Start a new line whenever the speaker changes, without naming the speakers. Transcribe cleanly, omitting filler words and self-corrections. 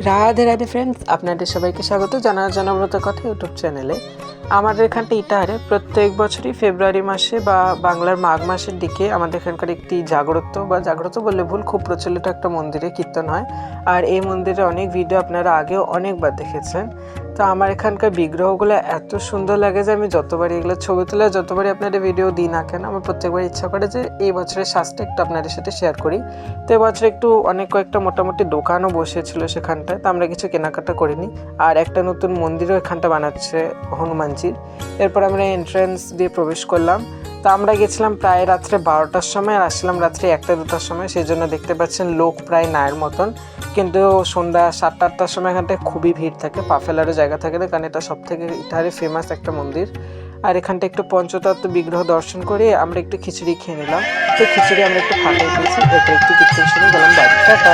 Radhe Radhe friends, আপনাদের সবাইকে স্বাগত জানার জনব্রত কথা ইউটিউব চ্যানেলে। আমাদের এখানটা ইটাহারে প্রত্যেক বছরই ফেব্রুয়ারি মাসে বা বাংলার মাঘ মাসের দিকে আমাদের এখানকার একটি জাগ্রত বললে ভুল, খুব প্রচলিত একটা মন্দিরে কীর্তন হয়। আর এই মন্দিরে অনেক ভিডিও আপনারা আগেও অনেকবার দেখেছেন। তো আমার এখানকার বিগ্রহগুলো এত সুন্দর লাগে যে আমি যতবারই এগুলো ছবি তুলে যতবারই আপনাদের ভিডিও দিই না কেন, আমার প্রত্যেকবার ইচ্ছা করে যে এই বছরের সাজটা একটু আপনাদের সাথে শেয়ার করি। তো এবছর একটু অনেক কয়েকটা মোটামুটি দোকানও বসেছিল সেখানটায়, তো আমরা কিছু কেনাকাটা করিনি। আর একটা নতুন মন্দিরও এখানটা বানাচ্ছে হনুমানজির। এরপর আমরা এন্ট্রান্স দিয়ে প্রবেশ করলাম। তো আমরা গেছিলাম প্রায় রাত্রে 12টার সময় আর আসলাম রাত্রে 1টা-2টার সময়, সেই জন্য দেখতে পাচ্ছেন লোক প্রায় নায়ের মতন। কিন্তু সন্ধ্যা 7টা-8টার সময় এখানটায় খুবই ভিড় থাকে, পা ফেলারও জায়গা থাকে না, কারণ এটা সব থেকে ইটাহারে ফেমাস একটা মন্দির। আর এখানটা একটু পঞ্চতত্ত্ব বিগ্রহ দর্শন করে আমরা একটু খিচুড়ি খেয়ে নিলাম। তো খিচুড়ি আমরা একটু ফাঁকাই পেয়েছি, এরপর একটু কীর্তন শুনে গেলাম বাড়ি। টাটা।